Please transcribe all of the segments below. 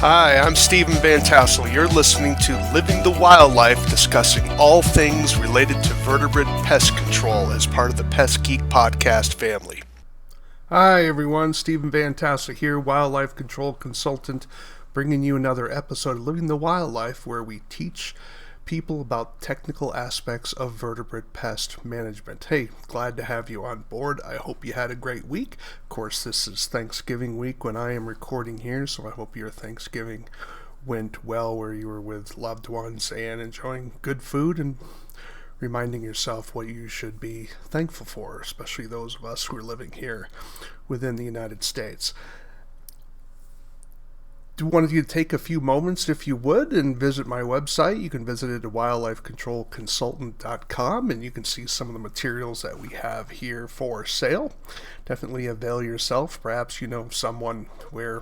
Hi, I'm Stephen Vantassel. You're listening to Living the Wildlife, discussing all things related to vertebrate pest control as part of the Pest Geek podcast family. Hi everyone, Stephen Vantassel here, wildlife control consultant, bringing you another episode of Living the Wildlife, where we teach people about technical aspects of vertebrate pest management. Hey, glad to have you on board. I hope you had a great week. Of course, this is Thanksgiving week when I am recording here, so I hope your Thanksgiving went well, where you were with loved ones and enjoying good food and reminding yourself what you should be thankful for, especially those of us who are living here within the United States. Wanted you to take a few moments, if you would, and visit my website. You can visit it at wildlifecontrolconsultant.com, and you can see some of the materials that we have here for sale. Definitely avail yourself. Perhaps you know someone where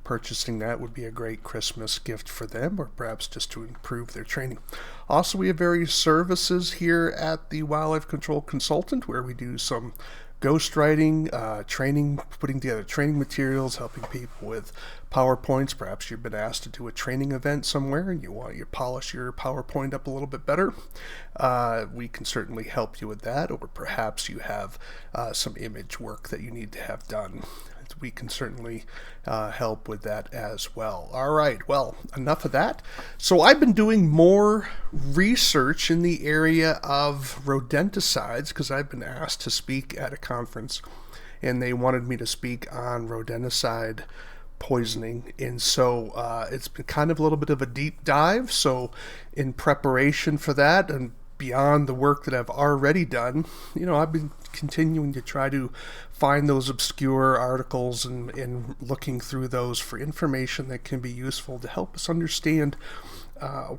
purchasing that would be a great Christmas gift for them, or perhaps just to improve their training. Also, we have various services here at the Wildlife Control Consultant, where we do some ghostwriting, training, putting together training materials, helping people with PowerPoints. Perhaps you've been asked to do a training event somewhere and you want to polish your PowerPoint up a little bit better. We can certainly help you with that, or perhaps you have some image work that you need to have done. We can certainly help with that as well. All right, well, enough of that. So I've been doing more research in the area of rodenticides because I've been asked to speak at a conference, and they wanted me to speak on rodenticide poisoning, and so it's been kind of a little bit of a deep dive. So in preparation for that, and beyond the work that I've already done, I've been continuing to try to find those obscure articles and looking through those for information that can be useful to help us understand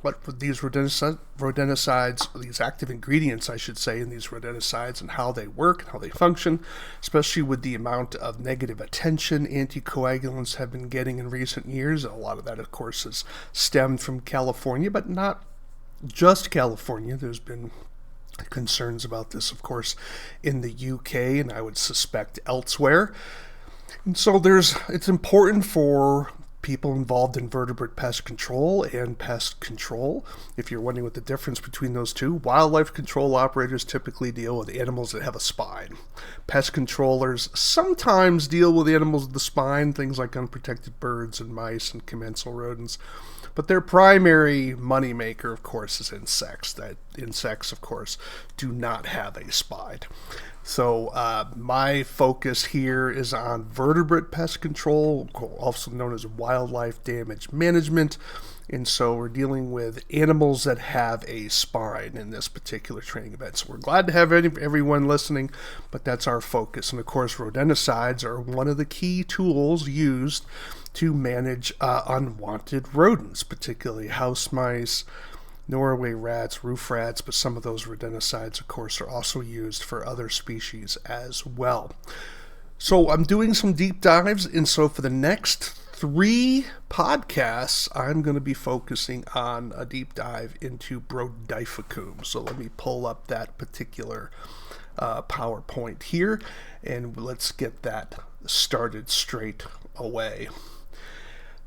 what these rodenticides, these active ingredients, I should say, in these rodenticides, and how they work and how they function, especially with the amount of negative attention anticoagulants have been getting in recent years. A lot of that, of course, has stemmed from California, but not just California. There's been concerns about this, of course, in the UK, and I would suspect elsewhere. And so it's important for people involved in vertebrate pest control and pest control. If you're wondering what the difference between those two, wildlife control operators typically deal with animals that have a spine. Pest controllers sometimes deal with animals with the spine, things like unprotected birds and mice and commensal rodents. But their primary moneymaker, of course, is insects. Insects, of course, do not have a spine. So my focus here is on vertebrate pest control, also known as wildlife damage management. And so we're dealing with animals that have a spine in this particular training event. So we're glad to have everyone listening, but that's our focus. And of course, rodenticides are one of the key tools used to manage unwanted rodents, particularly house mice, Norway rats, roof rats, but some of those rodenticides, of course, are also used for other species as well. So I'm doing some deep dives, and so for the next 3 podcasts, I'm going to be focusing on a deep dive into Brodifacoum. So let me pull up that particular PowerPoint here, and let's get that started straight away.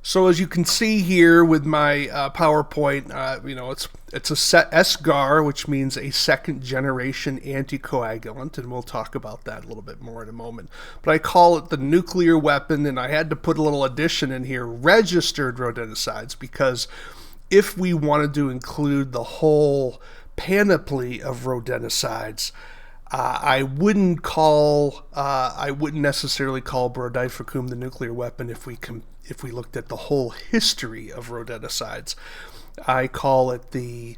So as you can see here with my PowerPoint, it's a SGAR, which means a second generation anticoagulant, and we'll talk about that a little bit more in a moment. But I call it the nuclear weapon, and I had to put a little addition in here, registered rodenticides, because if we wanted to include the whole panoply of rodenticides, I wouldn't necessarily call Brodifacoum the nuclear weapon if we looked at the whole history of rodenticides. I call it the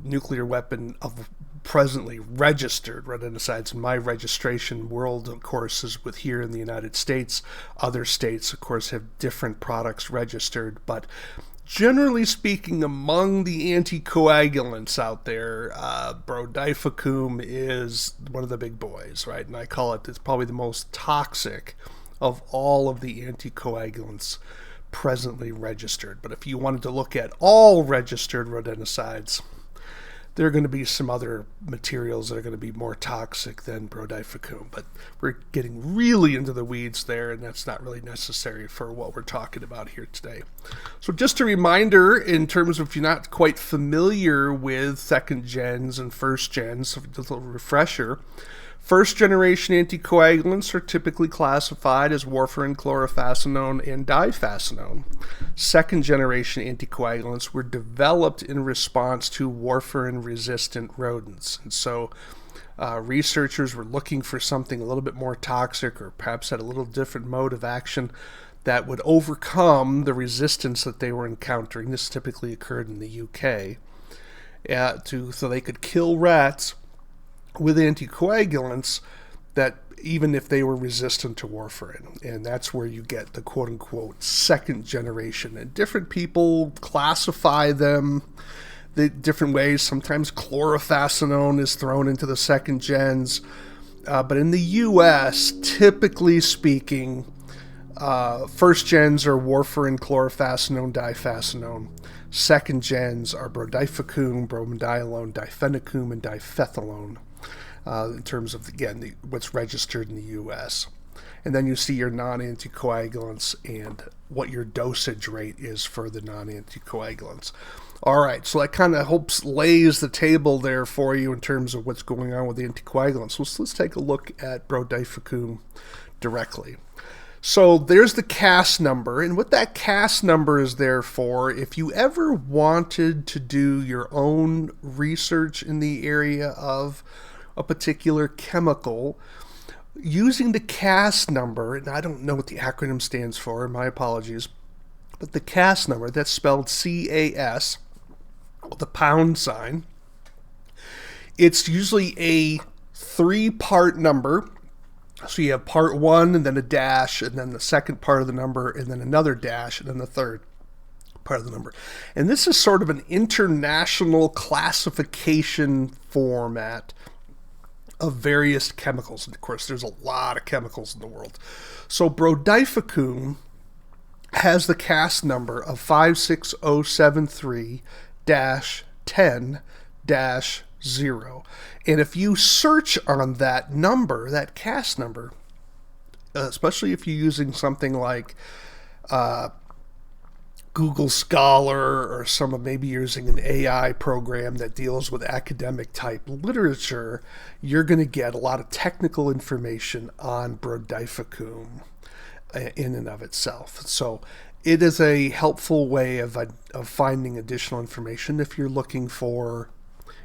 nuclear weapon of presently registered rodenticides. My registration world, of course, is with here in the United States. Other states, of course, have different products registered, but generally speaking, among the anticoagulants out there, Brodifacoum is one of the big boys, right? And I call it's probably the most toxic of all of the anticoagulants presently registered. But if you wanted to look at all registered rodenticides, there are going to be some other materials that are going to be more toxic than Brodifacoum, but we're getting really into the weeds there, and that's not really necessary for what we're talking about here today. So just a reminder, in terms of if you're not quite familiar with second gens and first gens, a little refresher. First generation anticoagulants are typically classified as warfarin, chlorphacinone, and diphacinone. Second generation anticoagulants were developed in response to warfarin-resistant rodents. And so researchers were looking for something a little bit more toxic, or perhaps had a little different mode of action that would overcome the resistance that they were encountering. This typically occurred in the UK, so they could kill rats with anticoagulants that even if they were resistant to warfarin. And that's where you get the quote-unquote second generation. And different people classify them the different ways. Sometimes chlorphacinone is thrown into the second gens. But in the U.S., typically speaking, first gens are warfarin, chlorphacinone, diphacinone. Second gens are Brodifacoum, bromadiolone, difenacoum, and difethalone. In terms of, again, what's registered in the U.S. And then you see your non-anticoagulants and what your dosage rate is for the non-anticoagulants. All right, so that kind of lays the table there for you in terms of what's going on with the anticoagulants. So let's take a look at Brodifacoum directly. So there's the CAS number, and what that CAS number is there for, if you ever wanted to do your own research in the area of a particular chemical, using the CAS number, and I don't know what the acronym stands for, my apologies, but the CAS number, that's spelled C-A-S, the pound sign. It's usually a 3-part number. So you have part 1, and then a dash, and then the second part of the number, and then another dash, and then the third part of the number. And this is sort of an international classification format of various chemicals. And of course, there's a lot of chemicals in the world. So Brodifacoum has the CAS number of 56073-10-0. And if you search on that number, that CAS number, especially if you're using something like Google Scholar, or maybe using an AI program that deals with academic type literature, you're going to get a lot of technical information on Brodifacoum in and of itself. So it is a helpful way of finding additional information if you're looking for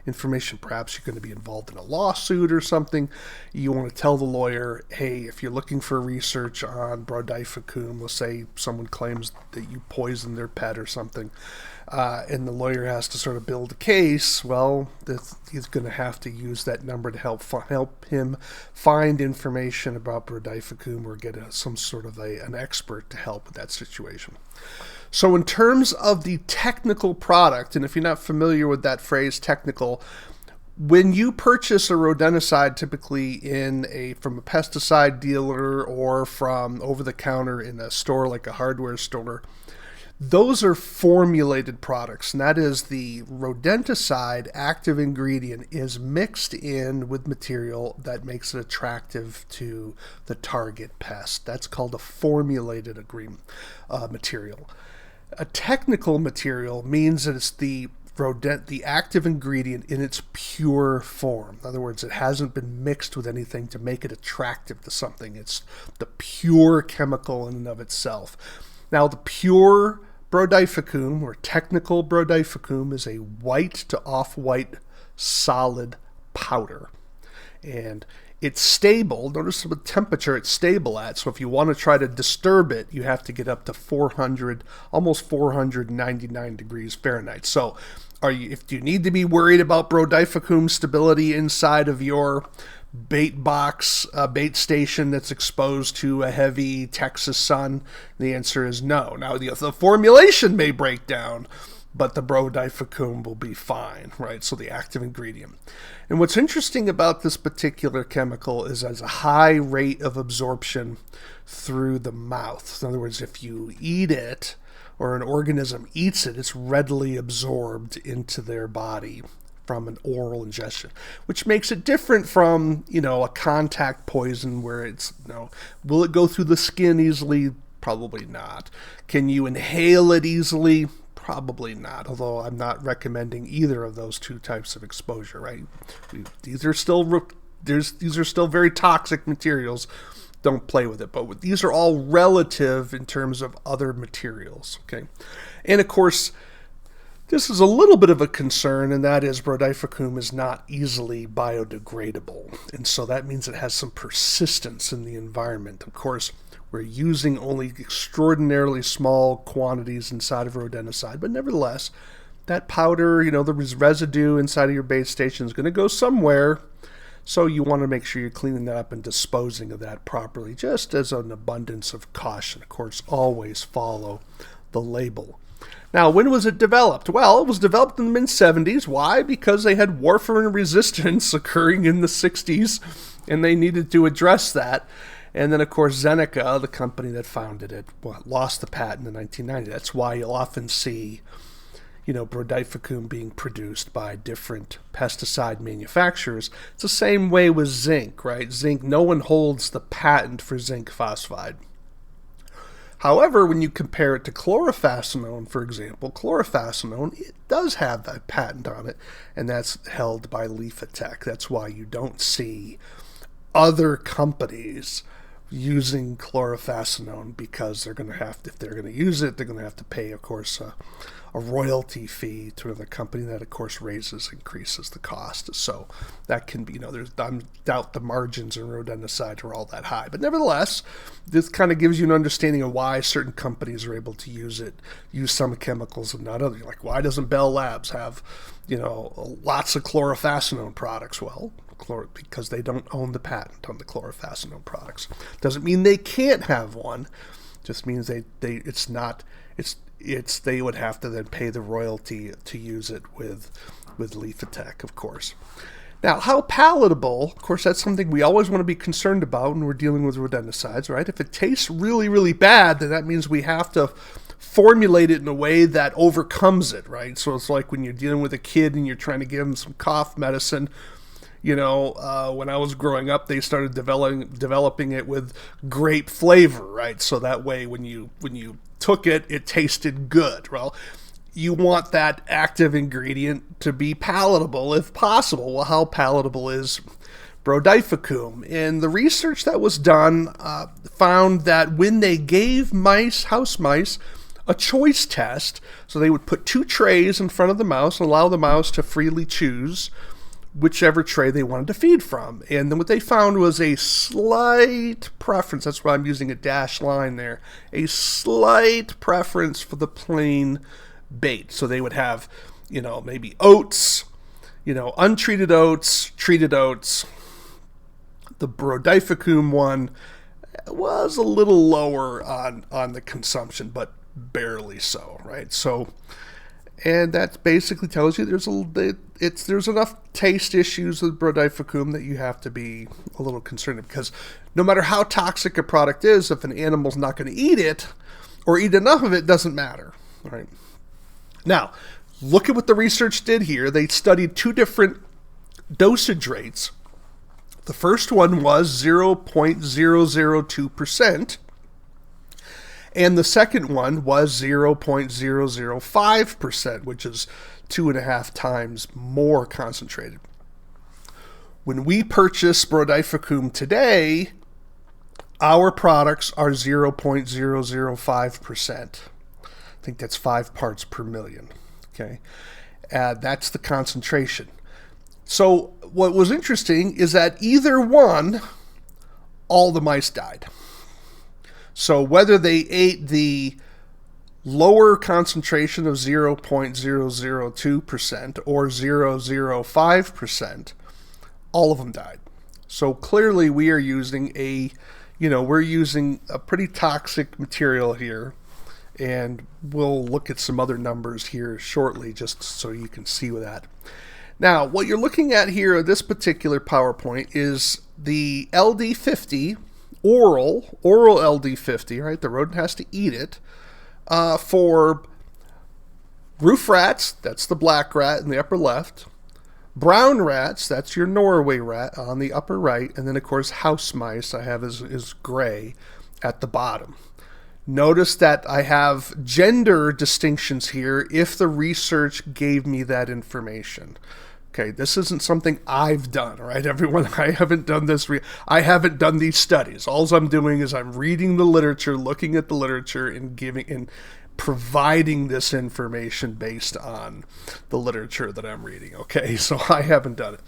information. Perhaps you're going to be involved in a lawsuit or something. You want to tell the lawyer, hey, if you're looking for research on Brodifacoum, let's say someone claims that you poisoned their pet or something, and the lawyer has to sort of build a case, well, he's going to have to use that number to help him find information about Brodifacoum, or get some sort of an expert to help with that situation. So in terms of the technical product, and if you're not familiar with that phrase, technical, when you purchase a rodenticide, typically from a pesticide dealer or from over-the-counter in a store like a hardware store, those are formulated products, and that is the rodenticide active ingredient is mixed in with material that makes it attractive to the target pest. That's called a formulated material. A technical material means that it's the active ingredient in its pure form. In other words, it hasn't been mixed with anything to make it attractive to something. It's the pure chemical in and of itself. Now, the pure Brodifacoum, or technical Brodifacoum, is a white to off-white solid powder. And it's stable. Notice what temperature it's stable at. So if you want to try to disturb it, you have to get up to 400, almost 499 degrees Fahrenheit. So do you need to be worried about Brodifacoum stability inside of your bait box, bait station that's exposed to a heavy Texas sun? The answer is no. Now, the formulation may break down, but the Brodifacoum will be fine, right? So the active ingredient. And what's interesting about this particular chemical is it has a high rate of absorption through the mouth. In other words, if you eat it, or an organism eats it, it's readily absorbed into their body from an oral ingestion, which makes it different from, a contact poison where it's, will it go through the skin easily? Probably not. Can you inhale it easily? Probably not, although I'm not recommending either of those two types of exposure, right? These are still very toxic materials. Don't play with it. But these are all relative in terms of other materials, okay? And of course, this is a little bit of a concern, and that is Brodifacoum is not easily biodegradable. And so that means it has some persistence in the environment. Of course, we're using only extraordinarily small quantities inside of rodenticide, but nevertheless, that powder, the residue inside of your bait station is going to go somewhere. So you want to make sure you're cleaning that up and disposing of that properly, just as an abundance of caution. Of course, always follow the label. Now, when was it developed? Well, it was developed in the mid-70s. Why? Because they had warfarin resistance occurring in the 60s, and they needed to address that. And then, of course, Seneca, the company that founded it, lost the patent in 1990. That's why you'll often see, Brodifacoum being produced by different pesticide manufacturers. It's the same way with zinc, right? Zinc, no one holds the patent for zinc phosphide. However, when you compare it to chlorofascinone, for example, chlorofascinone, it does have a patent on it, and that's held by Leafitech. That's why you don't see other companies using chlorofascinone, because they're going to have to, if they're going to use it, they're going to have to pay, of course, a royalty fee to another company that, of course, increases the cost. So that can be, I doubt the margins in rodenticide are all that high. But nevertheless, this kind of gives you an understanding of why certain companies are able to use some chemicals and not others. Like, why doesn't Bell Labs have, lots of chlorofascinone products? Well, because they don't own the patent on the chlorofascinone products. Doesn't mean they can't have one. Just means they would have to then pay the royalty to use it with Leafitech, of course. Now, how palatable? Of course, that's something we always want to be concerned about when we're dealing with rodenticides, right? If it tastes really, really bad, then that means we have to formulate it in a way that overcomes it, right? So it's like when you're dealing with a kid and you're trying to give them some cough medicine. When I was growing up, they started developing it with grape flavor, right? So that way, when you took it, it tasted good. Well, you want that active ingredient to be palatable if possible. Well, how palatable is Brodifacoum? And the research that was done found that when they gave house mice, a choice test, so they would put 2 trays in front of the mouse and allow the mouse to freely choose whichever tray they wanted to feed from. And then what they found was a slight preference, that's why I'm using a dashed line there, a slight preference for the plain bait. So they would have, maybe oats, untreated oats, treated oats. The Brodifacoum one was a little lower on the consumption, but barely so, right? So, and that basically tells you there's enough taste issues with Brodifacoum that you have to be a little concerned, because no matter how toxic a product is, if an animal's not going to eat it or eat enough of it, doesn't matter. All right. Now, look at what the research did here. They studied 2 different dosage rates. The first one was 0.002%. And the second one was 0.005%, which is 2.5 times more concentrated. When we purchase Brodifacoum today, our products are 0.005%. I think that's 5 parts per million. Okay, that's the concentration. So what was interesting is that either one, all the mice died. So whether they ate the lower concentration of 0.002% or 0.005%, all of them died. So clearly we are using we're using a pretty toxic material here, and we'll look at some other numbers here shortly just so you can see that. Now, what you're looking at here, this particular PowerPoint, is the LD50, oral LD50, right? The rodent has to eat it, for roof rats, that's the black rat in the upper left, Brown rats, that's your Norway rat on the upper right, and then of course house mice I have is gray at the bottom. Notice that I have gender distinctions here if the research gave me that information. Okay, this isn't something I've done, right, everyone? I haven't done this. I haven't done these studies. All I'm doing is I'm reading the literature, looking at the literature, and providing this information based on the literature that I'm reading. Okay, so I haven't done it.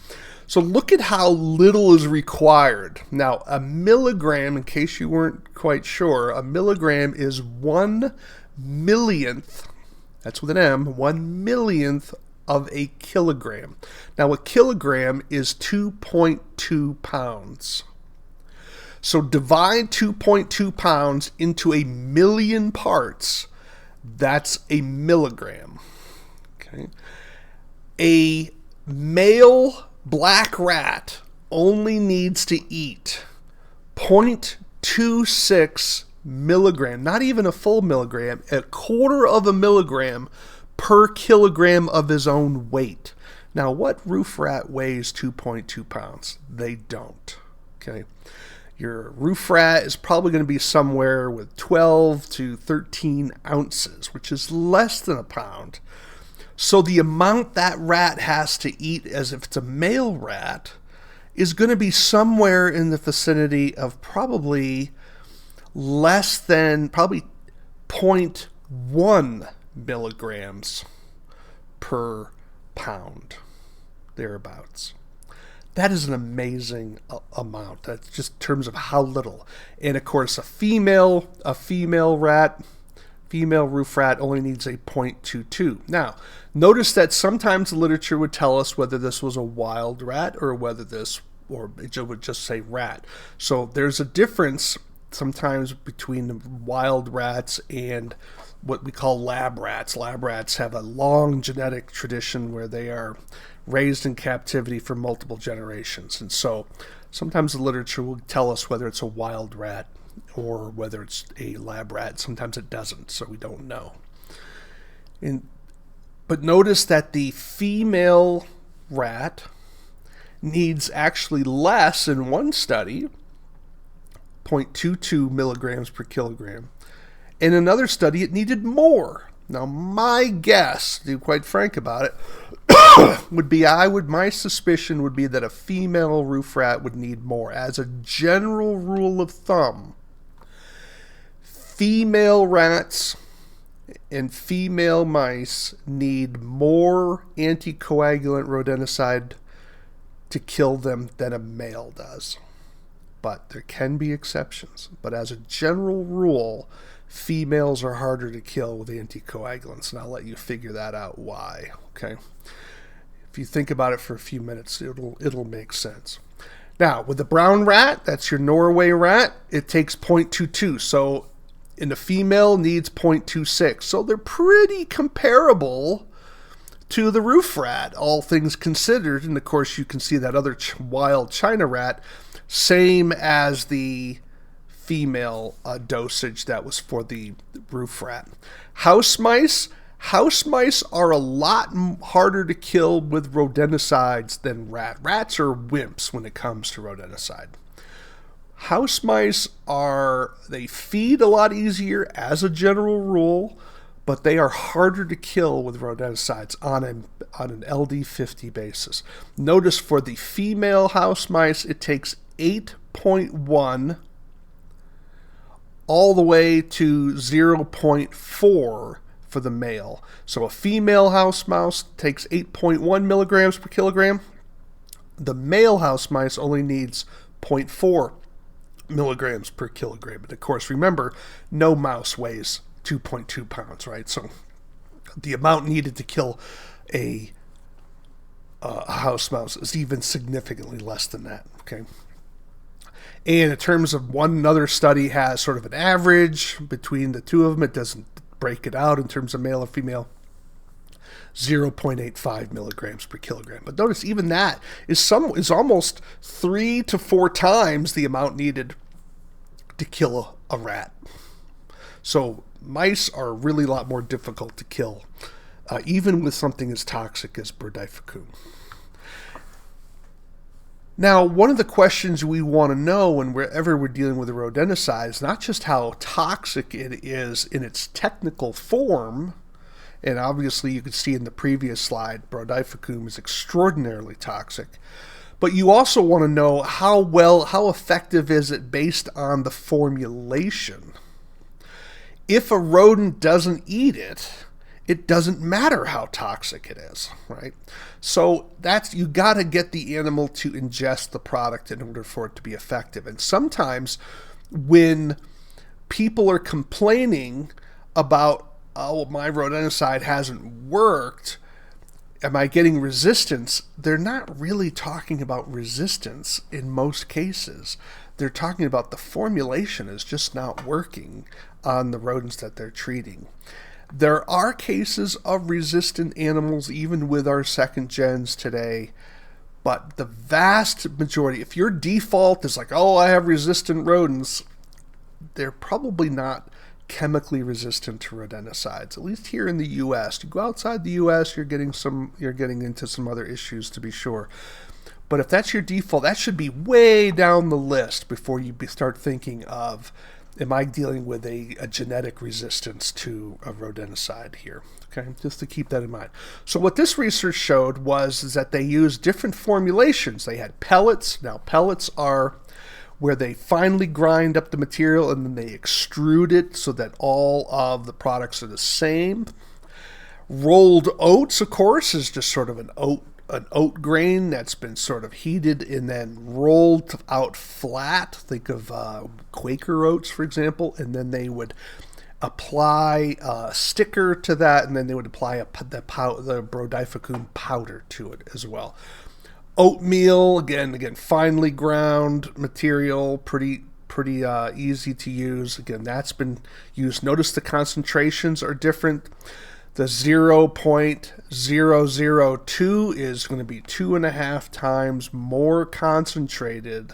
So look at how little is required. Now, a milligram, in case you weren't quite sure, a milligram is 1/millionth, that's with an M, 1/millionth of a kilogram. Now, a kilogram is 2.2 pounds. So divide 2.2 pounds into a million parts. That's a milligram. Okay. A male black rat only needs to eat 0.26 milligram, not even a full milligram, a quarter of a milligram per kilogram of his own weight. Now, what roof rat weighs 2.2 pounds? They don't. Okay. Your roof rat is probably going to be somewhere with 12 to 13 ounces, which is less than a pound. So the amount that rat has to eat, as if it's a male rat, is going to be somewhere in the vicinity of probably less than, probably 0.1 milligrams per pound, thereabouts. That is an amazing amount. That's just in terms of how little. And of course, a female roof rat only needs a 0.22. Now, notice that sometimes the literature would tell us whether this was a wild rat or whether this, or it would just say rat. So there's a difference sometimes between wild rats and what we call lab rats. Lab rats have a long genetic tradition where they are raised in captivity for multiple generations. And so sometimes the literature will tell us whether it's a wild rat or whether it's a lab rat. Sometimes it doesn't, so we don't know. But notice that the female rat needs actually less in one study, 0.22 milligrams per kilogram. In another study, it needed more. Now, my guess, to be quite frank about it, my suspicion would be that a female roof rat would need more. As a general rule of thumb, female rats and female mice need more anticoagulant rodenticide to kill them than a male does. But there can be exceptions. But as a general rule, females are harder to kill with anticoagulants, and I'll let you figure that out why. Okay, if you think about it for a few minutes, it'll make sense. Now, with the brown rat, that's your Norway rat, it takes 0.22. So, and the female needs 0.26. So they're pretty comparable to the roof rat, all things considered. And of course, you can see that other wild China rat, same as the female dosage that was for the roof rat. House mice are a lot harder to kill with rodenticides than rats are wimps when it comes to rodenticide. House mice they feed a lot easier as a general rule, but they are harder to kill with rodenticides on an LD50 basis. Notice for the female house mice, it takes 8.1 all the way to 0.4 for the male. So a female house mouse takes 8.1 milligrams per kilogram. The male house mice only needs 0.4 milligrams per kilogram. And of course, remember, no mouse weighs 2.2 pounds, right? So the amount needed to kill a house mouse is even significantly less than that, okay? And in terms of one another study has sort of an average between the two of them. It doesn't break it out in terms of male or female. 0.85 milligrams per kilogram. But notice even that is almost 3 to 4 times the amount needed to kill a rat. So mice are really a lot more difficult to kill, even with something as toxic as Brodifacoum. Now, one of the questions we want to know whenever we're dealing with a rodenticide is not just how toxic it is in its technical form, and obviously you could see in the previous slide, Brodifacoum is extraordinarily toxic, but you also want to know how effective is it based on the formulation. If a rodent doesn't eat it, it doesn't matter how toxic it is, right? So you got to get the animal to ingest the product in order for it to be effective. And sometimes when people are complaining about, oh, my rodenticide hasn't worked, am I getting resistance? They're not really talking about resistance in most cases. They're talking about the formulation is just not working on the rodents that they're treating. There are cases of resistant animals even with our second gens today, but the vast majority, if your default is like, oh, I have resistant rodents, they're probably not chemically resistant to rodenticides, at least here in the U.S. You go outside the U.S., you're getting into some other issues to be sure. But if that's your default, that should be way down the list before you start thinking of, am I dealing with a genetic resistance to a rodenticide here? Okay, just to keep that in mind. So what this research showed was that they used different formulations. They had pellets. Now pellets are where they finely grind up the material and then they extrude it so that all of the products are the same. Rolled oats, of course, is just sort of an oat grain that's been sort of heated and then rolled out flat. Think of Quaker oats, for example, and then they would apply a sticker to that, and then they would apply the Brodifacoum powder to it as well. Oatmeal, again, finely ground material, pretty easy to use. Again, that's been used. Notice the concentrations are different. The 0.002 is going to be 2.5 times more concentrated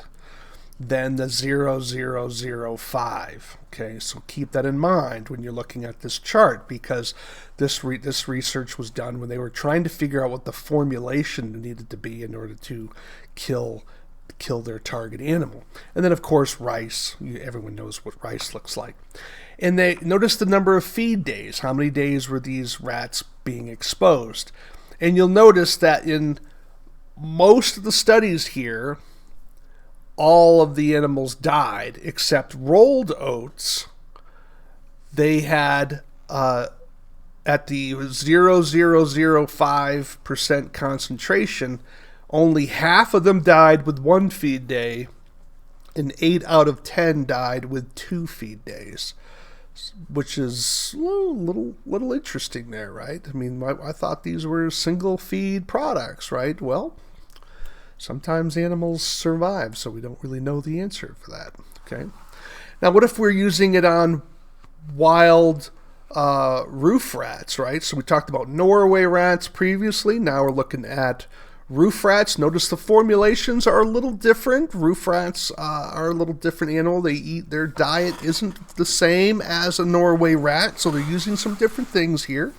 than the 0.005. Okay, so keep that in mind when you're looking at this chart, because this research was done when they were trying to figure out what the formulation needed to be in order to kill their target animal. And then, of course, rice. Everyone knows what rice looks like. And they noticed the number of feed days. How many days were these rats being exposed? And you'll notice that in most of the studies here, all of the animals died except rolled oats. They had at the 0.005% concentration, only half of them died with 1 feed day, and 8 out of 10 died with 2 feed days. Which is a little interesting there, right? I mean, I thought these were single feed products, right? Well, sometimes animals survive, so we don't really know the answer for that, okay? Now, what if we're using it on wild roof rats, right? So we talked about Norway rats previously. Now we're looking at roof rats. Notice the formulations are a little different. Roof rats are a little different animal. Their diet isn't the same as a Norway rat, so they're using some different things here.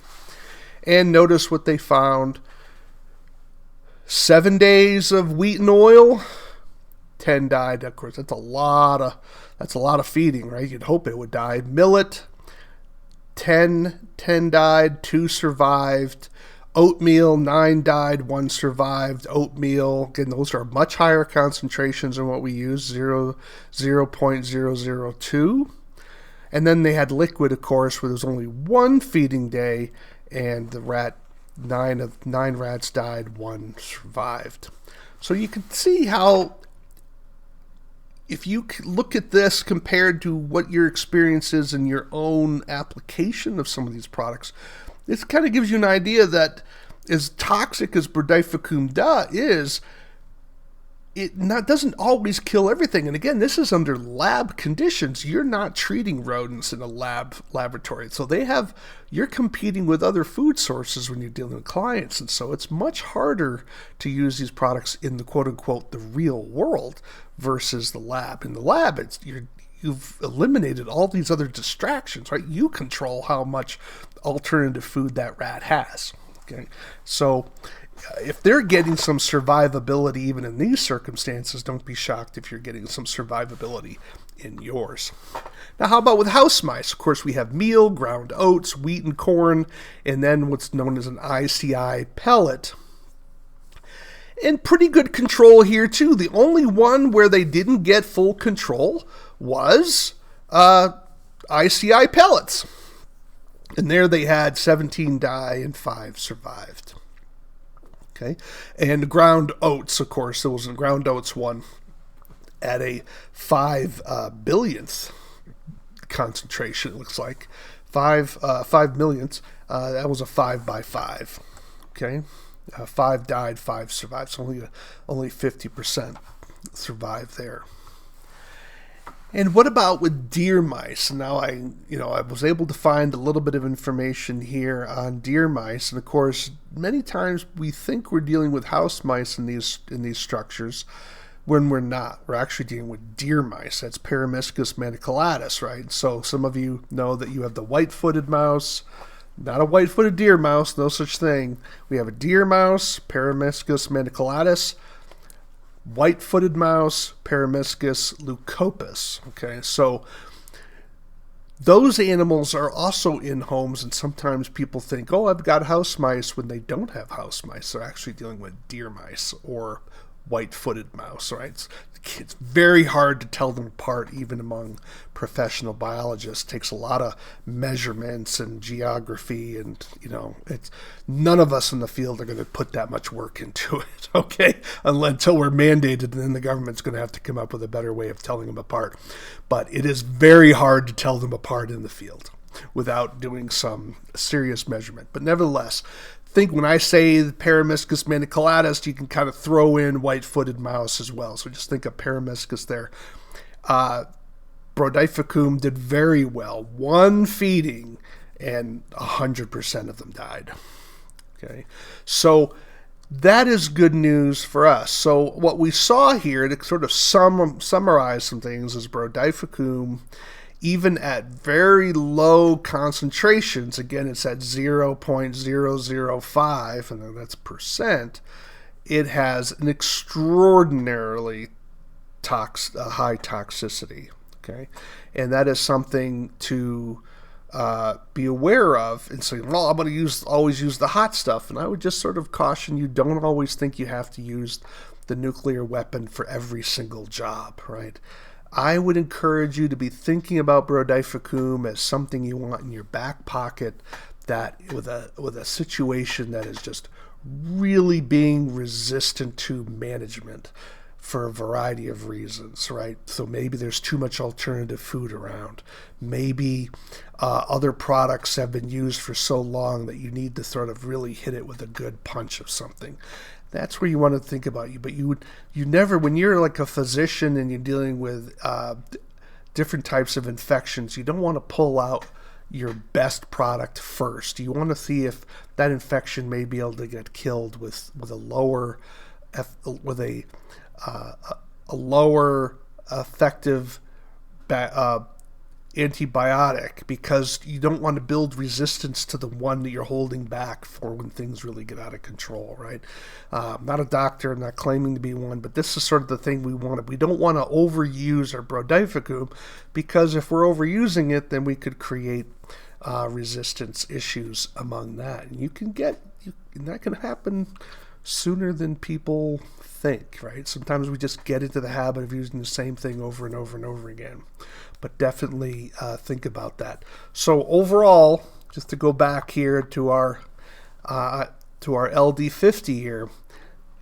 And notice what they found. 7 days of wheat and oil, 10 died. Of course, that's a lot of feeding, right? You'd hope it would die. Millet, 10 died, 2 survived. Oatmeal, 9 died, 1 survived. Oatmeal, again, those are much higher concentrations than what we use, 0.002. And then they had liquid, of course, where there was only 1 feeding day, and the 9 rats died, 1 survived. So you can see how, if you look at this compared to what your experience is in your own application of some of these products, this kind of gives you an idea that as toxic as Brodifacoum is, it doesn't always kill everything. And again, this is under lab conditions. You're not treating rodents in a laboratory. So you're competing with other food sources when you're dealing with clients. And so it's much harder to use these products in the quote unquote the real world versus the lab. In the lab, you've eliminated all these other distractions, right? You control how much alternative food that rat has. Okay, so if they're getting some survivability even in these circumstances, don't be shocked if you're getting some survivability in yours. Now, how about with house mice? Of course, we have meal, ground oats, wheat and corn, and then what's known as an ICI pellet. And pretty good control here, too. The only one where they didn't get full control was ICI pellets. And there they had 17 die and 5 survived. Okay, and ground oats, of course, there was a ground oats one at a 5 billionth concentration, it looks like. 5 millionths. That was a 5 by 5. Okay, 5 died, 5 survived. So only 50% survived there. And what about with deer mice? Now I was able to find a little bit of information here on deer mice, and of course, many times we think we're dealing with house mice in these structures, when we're not. We're actually dealing with deer mice. That's Peromyscus maniculatus, right? So some of you know that you have the white-footed mouse, not a white-footed deer mouse, no such thing. We have a deer mouse, Peromyscus maniculatus, white-footed mouse, Peromyscus leucopus. Okay, so those animals are also in homes, and sometimes people think, oh, I've got house mice, when they don't have house mice. They're actually dealing with deer mice or white-footed mouse, right? It's very hard to tell them apart, even among professional biologists. It takes a lot of measurements and geography, and it's none of us in the field are going to put that much work into it, okay? Until we're mandated, and then the government's going to have to come up with a better way of telling them apart. But it is very hard to tell them apart in the field without doing some serious measurement. But nevertheless, think when I say Peromyscus maniculatus, you can kind of throw in white-footed mouse as well. So just think of Peromyscus there. Brodifacoum did very well. One feeding, and 100% of them died. Okay, so that is good news for us. So what we saw here, to sort of summarize some things, is Brodifacoum, even at very low concentrations, again, it's at 0.005, and that's percent, it has an extraordinarily high toxicity, okay? And that is something to be aware of, and say, well, I'm going to always use the hot stuff. And I would just sort of caution you, don't always think you have to use the nuclear weapon for every single job, right? I would encourage you to be thinking about Brodifacoum as something you want in your back pocket, that with a situation that is just really being resistant to management for a variety of reasons, right? So maybe there's too much alternative food around. Maybe other products have been used for so long that you need to sort of really hit it with a good punch of something. That's where you want to think about you. But you never, when you're like a physician and you're dealing with different types of infections, you don't want to pull out your best product first. You want to see if that infection may be able to get killed with a lower effective antibiotic, because you don't want to build resistance to the one that you're holding back for when things really get out of control, right? I'm not a doctor, I'm not claiming to be one, but this is sort of the thing we want. We don't want to overuse our Brodifacoum, because if we're overusing it, then we could create resistance issues among that. And that can happen sooner than people think, right? Sometimes we just get into the habit of using the same thing over and over and over again. But definitely think about that. So overall, just to go back here to our LD50 here,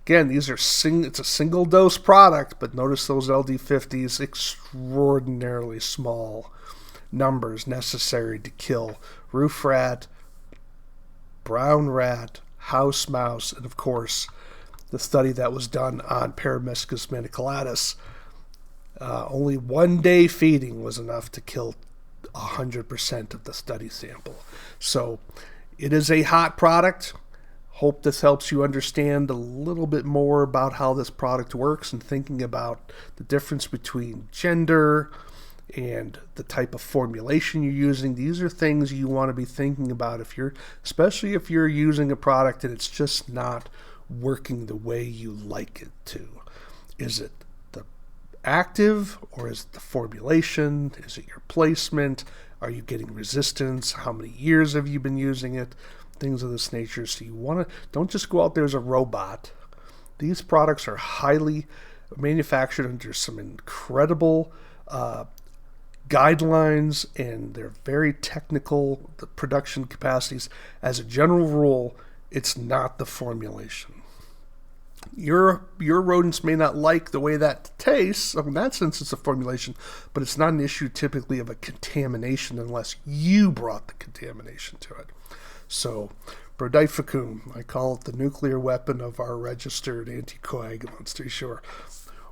again, it's a single dose product, but notice those LD50s, extraordinarily small numbers necessary to kill roof rat, brown rat, house mouse, and of course the study that was done on Peromyscus maniculatus. Only 1 day feeding was enough to kill 100% of the study sample. So it is a hot product. Hope this helps you understand a little bit more about how this product works, and thinking about the difference between gender and the type of formulation you're using. These are things you want to be thinking about especially if you're using a product and it's just not working the way you like it to? Is it the active, or is it the formulation? Is it your placement? Are you getting resistance? How many years have you been using it? Things of this nature. So you want to, don't just go out there as a robot. These products are highly manufactured under some incredible guidelines, and they're very technical, the production capacities. As a general rule, it's not the formulation. Your rodents may not like the way that tastes, so in that sense it's a formulation, but it's not an issue typically of a contamination unless you brought the contamination to it. So Brodifacoum, I call it the nuclear weapon of our registered anticoagulants, to be sure.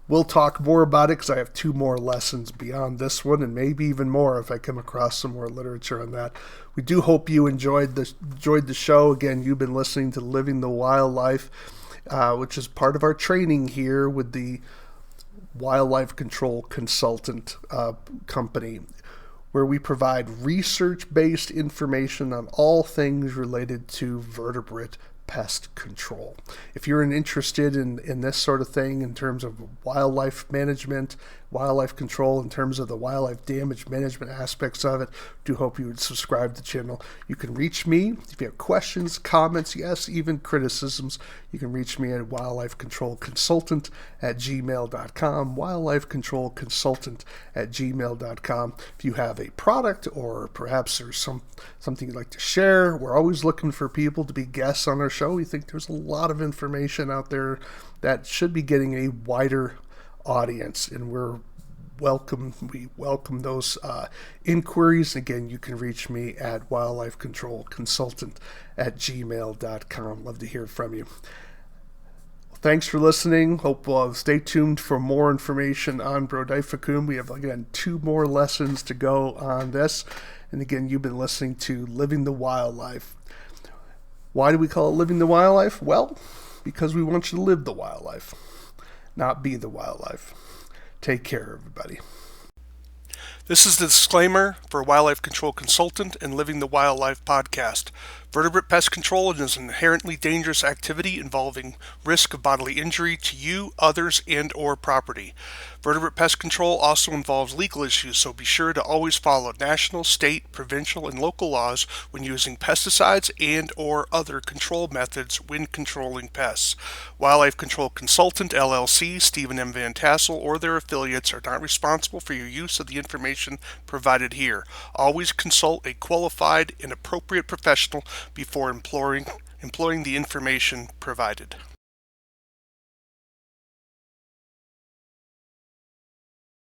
We'll talk more about it because I have 2 more lessons beyond this one, and maybe even more if I come across some more literature on that. We do hope you enjoyed the show. Again, you've been listening to Living the Wildlife, which is part of our training here with the Wildlife Control Consultant company, where we provide research-based information on all things related to vertebrate pest control. If you're interested in this sort of thing in terms of wildlife management, wildlife control, in terms of the wildlife damage management aspects of it, do hope you would subscribe to the channel. You can reach me if you have questions, comments, yes, even criticisms. You can reach me at wildlifecontrolconsultant@gmail.com, wildlifecontrolconsultant@gmail.com. If you have a product, or perhaps there's something you'd like to share, we're always looking for people to be guests on our show. We think there's a lot of information out there that should be getting a wider audience, and we welcome those inquiries. Again, you can reach me at wildlifecontrolconsultant@gmail.com. Love to hear from you. Thanks for listening. Hope stay tuned for more information on Brodifacoum. We have, again, 2 more lessons to go on this. And again, you've been listening to Living the Wildlife. Why do we call it Living the Wildlife? Well, because we want you to live the wildlife, not be the wildlife. Take care, everybody. This is the disclaimer for Wildlife Control Consultant and Living the Wildlife podcast. Vertebrate pest control is an inherently dangerous activity involving risk of bodily injury to you, others, and or property. Vertebrate pest control also involves legal issues, so be sure to always follow national, state, provincial, and local laws when using pesticides and or other control methods when controlling pests. Wildlife Control Consultant, LLC, Stephen M. Vantassel, or their affiliates are not responsible for your use of the information provided here. Always consult a qualified and appropriate professional before employing the information provided.